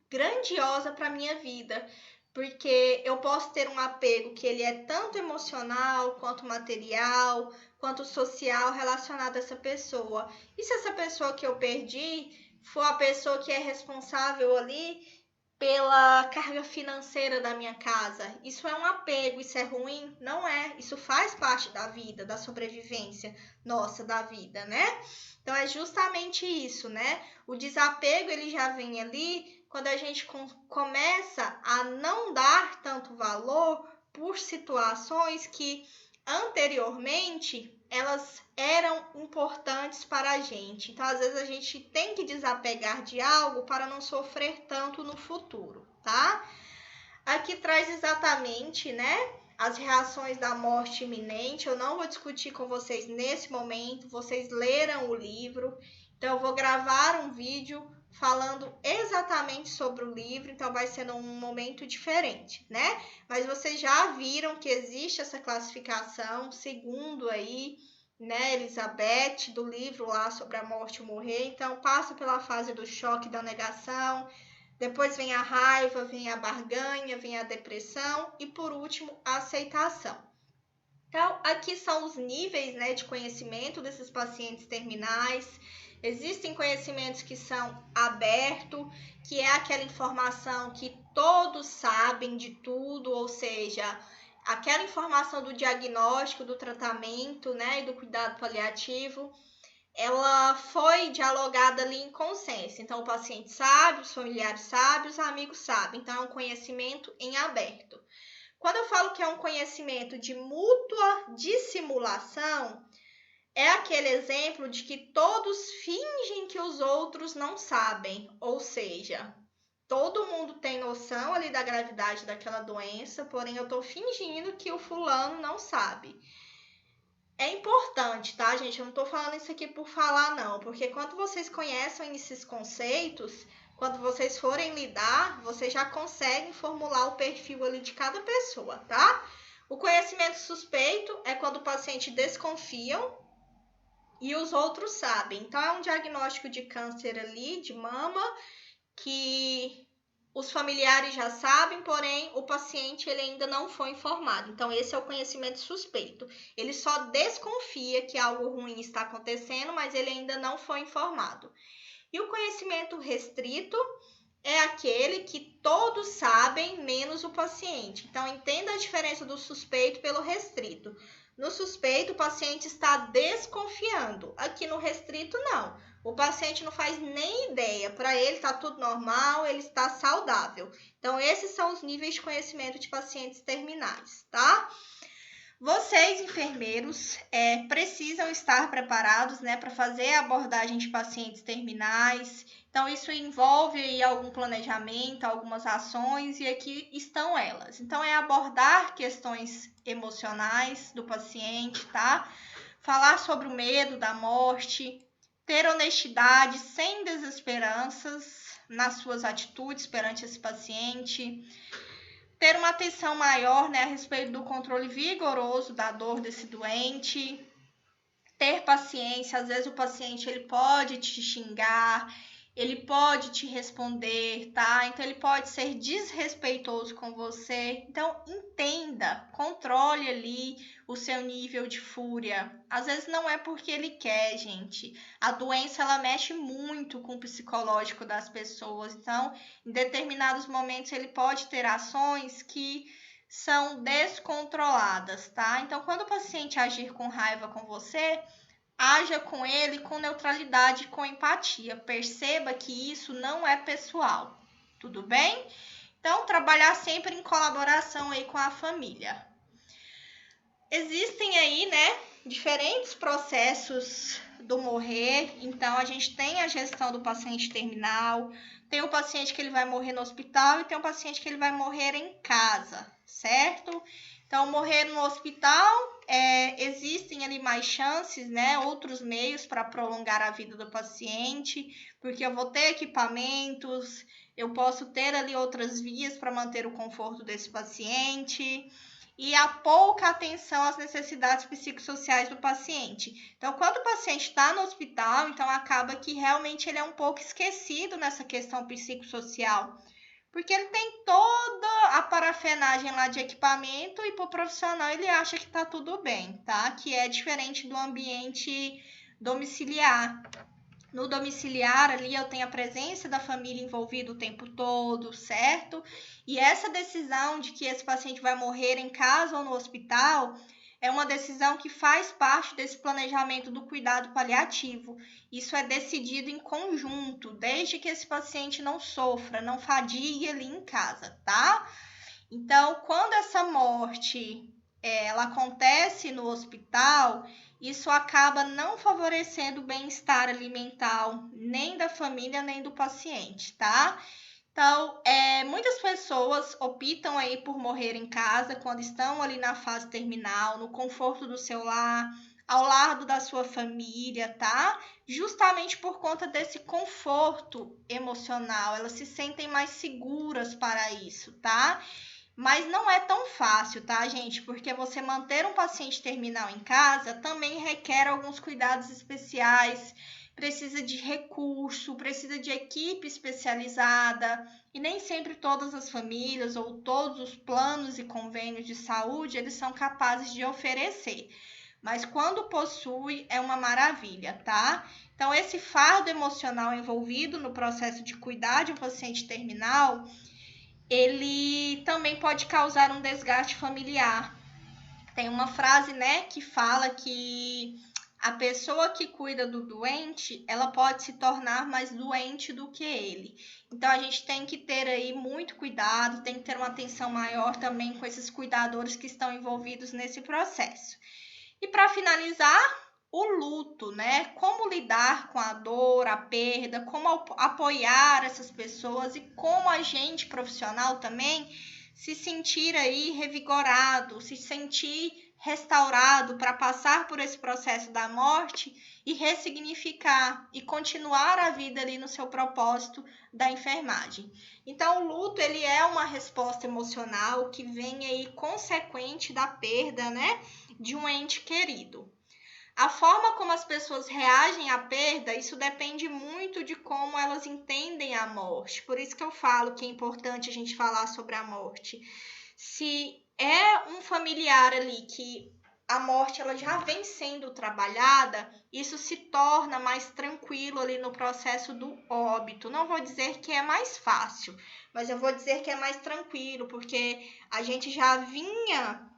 S1: grandiosa para minha vida, porque eu posso ter um apego que ele é tanto emocional, quanto material, quanto social relacionado a essa pessoa. E se essa pessoa que eu perdi for a pessoa que é responsável ali pela carga financeira da minha casa? Isso é um apego, isso é ruim? Não é. Isso faz parte da vida, da sobrevivência nossa, da vida, né? Então é justamente isso, né? O desapego ele já vem ali quando a gente começa a não dar tanto valor por situações que anteriormente elas eram importantes para a gente. Então, às vezes, a gente tem que desapegar de algo para não sofrer tanto no futuro, tá? Aqui traz exatamente, né, as reações da morte iminente. Eu não vou discutir com vocês nesse momento, vocês leram o livro. Então, eu vou gravar um vídeo falando exatamente sobre o livro, então vai ser num momento diferente, né? Mas vocês já viram que existe essa classificação, segundo aí, né, Elizabeth, do livro lá sobre a morte e o morrer. Então, passa pela fase do choque, da negação, depois vem a raiva, vem a barganha, vem a depressão e, por último, a aceitação. Então, aqui são os níveis, né, de conhecimento desses pacientes terminais. Existem conhecimentos que são abertos, que é aquela informação que todos sabem de tudo, ou seja, aquela informação do diagnóstico, do tratamento, né, e do cuidado paliativo, ela foi dialogada ali em consenso. Então, o paciente sabe, os familiares sabem, os amigos sabem. Então, é um conhecimento em aberto. Quando eu falo que é um conhecimento de mútua dissimulação, é aquele exemplo de que todos fingem que os outros não sabem, ou seja, todo mundo tem noção ali da gravidade daquela doença, porém eu estou fingindo que o fulano não sabe. É importante, tá, gente? Eu não estou falando isso aqui por falar, não, porque quando vocês conhecem esses conceitos, quando vocês forem lidar, vocês já conseguem formular o perfil ali de cada pessoa, tá? O conhecimento suspeito é quando o paciente desconfia e os outros sabem. Então, é um diagnóstico de câncer ali, de mama, que os familiares já sabem, porém o paciente ele ainda não foi informado. Então, esse é o conhecimento suspeito. Ele só desconfia que algo ruim está acontecendo, mas ele ainda não foi informado. E o conhecimento restrito é aquele que todos sabem, menos o paciente. Então, entenda a diferença do suspeito pelo restrito. No suspeito, o paciente está desconfiando. Aqui no restrito, não. O paciente não faz nem ideia. Para ele, está tudo normal, ele está saudável. Então, esses são os níveis de conhecimento de pacientes terminais, tá? Vocês, enfermeiros, precisam estar preparados, né, para fazer a abordagem de pacientes terminais. Então, isso envolve aí algum planejamento, algumas ações, e aqui estão elas. Então, é abordar questões emocionais do paciente, tá? Falar sobre o medo da morte, ter honestidade sem desesperanças nas suas atitudes perante esse paciente, ter uma atenção maior, né, a respeito do controle vigoroso da dor desse doente, ter paciência. Às vezes o paciente ele pode te xingar, ele pode te responder, tá? Então ele pode ser desrespeitoso com você. Então entenda, controle ali o seu nível de fúria. Às vezes não é porque ele quer, gente. A doença ela mexe muito com o psicológico das pessoas. Então, em determinados momentos ele pode ter ações que são descontroladas, tá? Então, quando o paciente agir com raiva com você, haja com ele com neutralidade, com empatia. Perceba que isso não é pessoal, tudo bem? Então, trabalhar sempre em colaboração aí com a família. Existem aí, né, diferentes processos do morrer. Então, a gente tem a gestão do paciente terminal, tem o paciente que ele vai morrer no hospital e tem o paciente que ele vai morrer em casa, certo? Então, morrer no hospital, existem ali mais chances, né? Outros meios para prolongar a vida do paciente, porque eu vou ter equipamentos, eu posso ter ali outras vias para manter o conforto desse paciente. e a pouca atenção às necessidades psicossociais do paciente. Então, quando o paciente está no hospital, então acaba que realmente ele é um pouco esquecido nessa questão psicossocial, porque ele tem toda a parafernagem lá de equipamento e para o profissional ele acha que está tudo bem, tá? Que é diferente do ambiente domiciliar. No domiciliar, ali eu tenho a presença da família envolvida o tempo todo, certo? E essa decisão de que esse paciente vai morrer em casa ou no hospital é uma decisão que faz parte desse planejamento do cuidado paliativo. Isso é decidido em conjunto, desde que esse paciente não sofra, não fadigue ali em casa, tá? Então, quando essa morte ela acontece no hospital, isso acaba não favorecendo o bem-estar alimentar nem da família nem do paciente, tá? Então, muitas pessoas optam aí por morrer em casa quando estão ali na fase terminal, no conforto do seu lar, ao lado da sua família, tá? Justamente por conta desse conforto emocional, elas se sentem mais seguras para isso, tá? Mas não é tão fácil, tá, gente? Porque você manter um paciente terminal em casa também requer alguns cuidados especiais, precisa de recurso, precisa de equipe especializada, e nem sempre todas as famílias ou todos os planos e convênios de saúde eles são capazes de oferecer. Mas quando possui, é uma maravilha, tá? Então, esse fardo emocional envolvido no processo de cuidar de um paciente terminal ele também pode causar um desgaste familiar. Tem uma frase, né, que fala que a pessoa que cuida do doente, ela pode se tornar mais doente do que ele. Então, a gente tem que ter aí muito cuidado, tem que ter uma atenção maior também com esses cuidadores que estão envolvidos nesse processo. E para finalizar, o luto, né? Como lidar com a dor, a perda, como apoiar essas pessoas e como a gente profissional também se sentir aí revigorado, se sentir restaurado para passar por esse processo da morte e ressignificar e continuar a vida ali no seu propósito da enfermagem. Então, o luto ele é uma resposta emocional que vem aí consequente da perda, né, de um ente querido. A forma como as pessoas reagem à perda, isso depende muito de como elas entendem a morte. Por isso que eu falo que é importante a gente falar sobre a morte. Se é um familiar ali que a morte ela já vem sendo trabalhada, isso se torna mais tranquilo ali no processo do óbito. Não vou dizer que é mais fácil, mas eu vou dizer que é mais tranquilo, porque a gente já vinha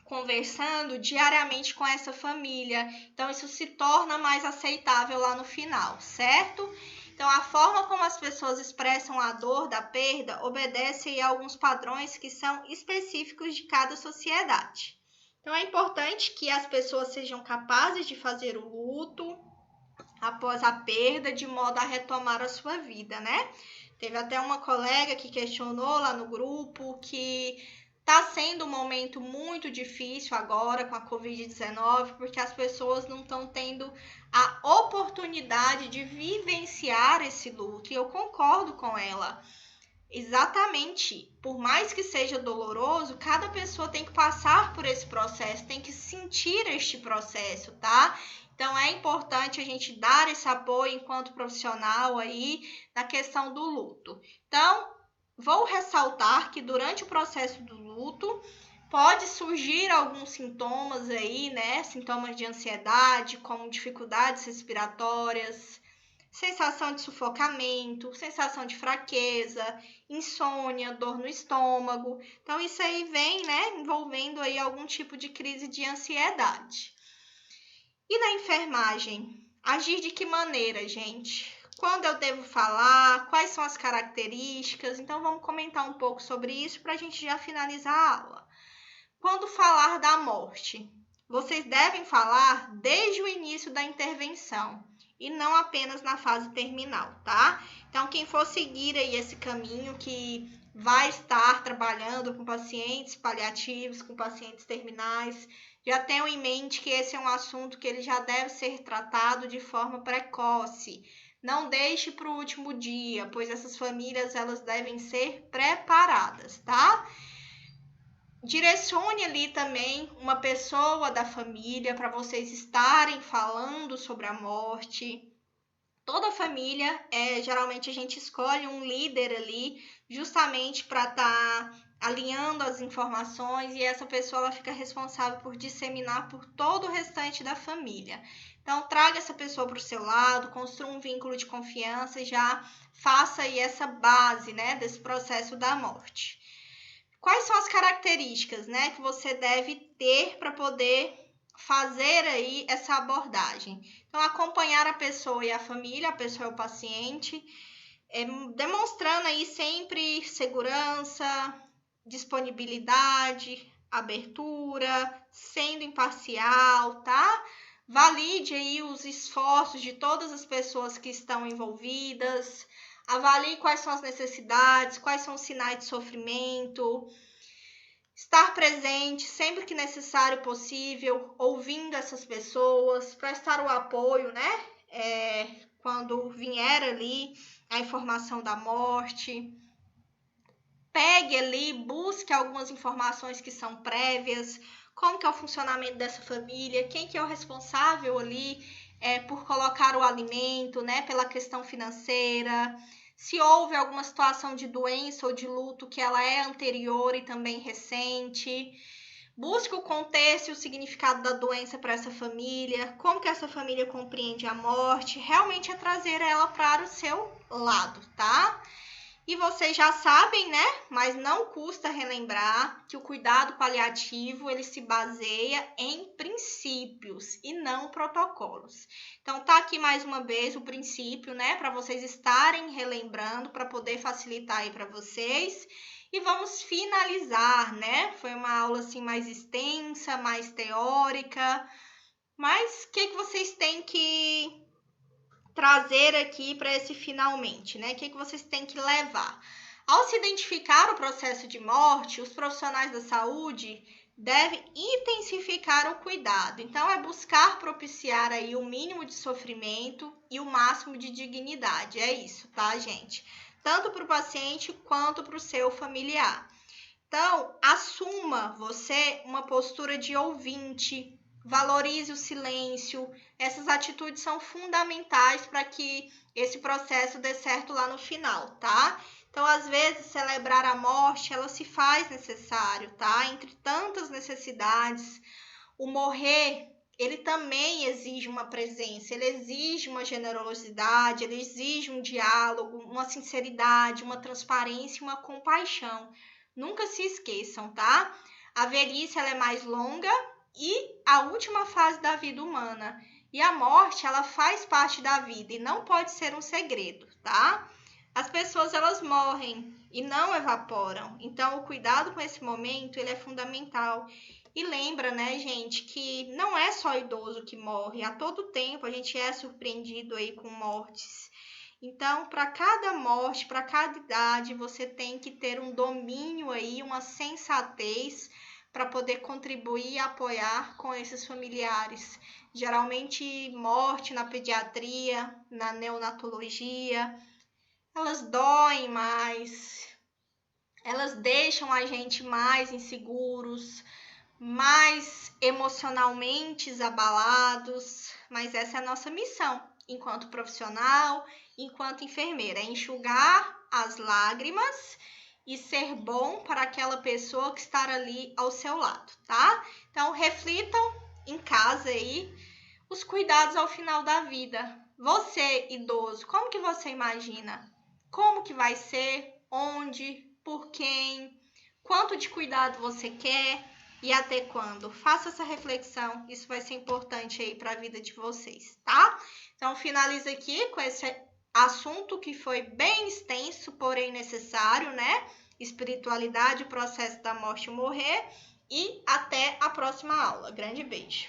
S1: conversando diariamente com essa família. Então, isso se torna mais aceitável lá no final, certo? Então, a forma como as pessoas expressam a dor da perda obedece a alguns padrões que são específicos de cada sociedade. Então, é importante que as pessoas sejam capazes de fazer o luto após a perda, de modo a retomar a sua vida, né? Teve até uma colega que questionou lá no grupo que está sendo um momento muito difícil agora com a Covid-19, porque as pessoas não estão tendo a oportunidade de vivenciar esse luto. E eu concordo com ela. Exatamente. Por mais que seja doloroso, cada pessoa tem que passar por esse processo, tem que sentir este processo, tá? Então, é importante a gente dar esse apoio enquanto profissional aí na questão do luto. Então, vou ressaltar que durante o processo do luto, pode surgir alguns sintomas aí, né? Sintomas de ansiedade, como dificuldades respiratórias, sensação de sufocamento, sensação de fraqueza, insônia, dor no estômago. Então, isso aí vem, né, envolvendo aí algum tipo de crise de ansiedade. E na enfermagem, agir de que maneira, gente? Quando eu devo falar? Quais são as características? Então, vamos comentar um pouco sobre isso para a gente já finalizar a aula. Quando falar da morte, vocês devem falar desde o início da intervenção e não apenas na fase terminal, tá? Então, quem for seguir aí esse caminho que vai estar trabalhando com pacientes paliativos, com pacientes terminais, já tenham em mente que esse é um assunto que ele já deve ser tratado de forma precoce. Não deixe para o último dia, pois essas famílias elas devem ser preparadas, tá? direcione ali também uma pessoa da família para vocês estarem falando sobre a morte. Toda família, geralmente a gente escolhe um líder ali justamente para estar alinhando as informações e essa pessoa ela fica responsável por disseminar por todo o restante da família. Então, traga essa pessoa para o seu lado, construa um vínculo de confiança e já faça aí essa base, né, desse processo da morte. Quais são as características, né, que você deve ter para poder fazer aí essa abordagem? Então, acompanhar a pessoa e a família, a pessoa e o paciente, demonstrando aí sempre segurança, disponibilidade, abertura, sendo imparcial, tá? Valide aí os esforços de todas as pessoas que estão envolvidas, avalie quais são as necessidades, quais são os sinais de sofrimento, estar presente sempre que necessário e possível, ouvindo essas pessoas, prestar o apoio, né? Quando vier ali a informação da morte. Pegue ali, busque algumas informações que são prévias, como que é o funcionamento dessa família, quem que é o responsável ali por colocar o alimento, né? Pela questão financeira. Se houve alguma situação de doença ou de luto que ela é anterior e também recente. Busque o contexto e o significado da doença para essa família, como que essa família compreende a morte, realmente é trazer ela para o seu lado, tá? E vocês já sabem, né? Mas não custa relembrar que o cuidado paliativo ele se baseia em princípios e não protocolos. Então tá aqui mais uma vez o princípio, né? Para vocês estarem relembrando, para poder facilitar aí para vocês. E vamos finalizar, né? Foi uma aula assim mais extensa, mais teórica. Mas o que vocês têm que trazer aqui para esse finalmente, né? O que vocês têm que levar? Ao se identificar o processo de morte, os profissionais da saúde devem intensificar o cuidado. Então, é buscar propiciar aí o mínimo de sofrimento e o máximo de dignidade. É isso, tá, gente? Tanto para o paciente quanto para o seu familiar. Então, assuma você uma postura de ouvinte, valorize o silêncio. Essas atitudes são fundamentais para que esse processo dê certo lá no final, tá? Então, às vezes, celebrar a morte, ela se faz necessário, tá? Entre tantas necessidades, o morrer, ele também exige uma presença, ele exige uma generosidade, ele exige um diálogo, uma sinceridade, uma transparência e uma compaixão. Nunca se esqueçam, tá? A velhice ela é mais longa e a última fase da vida humana. E a morte, ela faz parte da vida e não pode ser um segredo, tá? As pessoas, elas morrem e não evaporam. Então, o cuidado com esse momento, ele é fundamental. E lembra, né, gente, que não é só idoso que morre. A todo tempo a gente é surpreendido aí com mortes. Então, para cada morte, para cada idade, você tem que ter um domínio aí, uma sensatez para poder contribuir e apoiar com esses familiares. Geralmente, morte na pediatria, na neonatologia, elas doem mais, elas deixam a gente mais inseguros, mais emocionalmente abalados, mas essa é a nossa missão enquanto profissional, enquanto enfermeira, é enxugar as lágrimas e ser bom para aquela pessoa que está ali ao seu lado, tá? Então, reflitam em casa aí os cuidados ao final da vida. Você, idoso, como que você imagina? Como que vai ser? Onde? Por quem? Quanto de cuidado você quer? E até quando? Faça essa reflexão, isso vai ser importante aí para a vida de vocês, tá? Então, finalizo aqui com esse assunto que foi bem extenso, porém necessário, né? Espiritualidade, o processo da morte e morrer. E até a próxima aula. Grande beijo!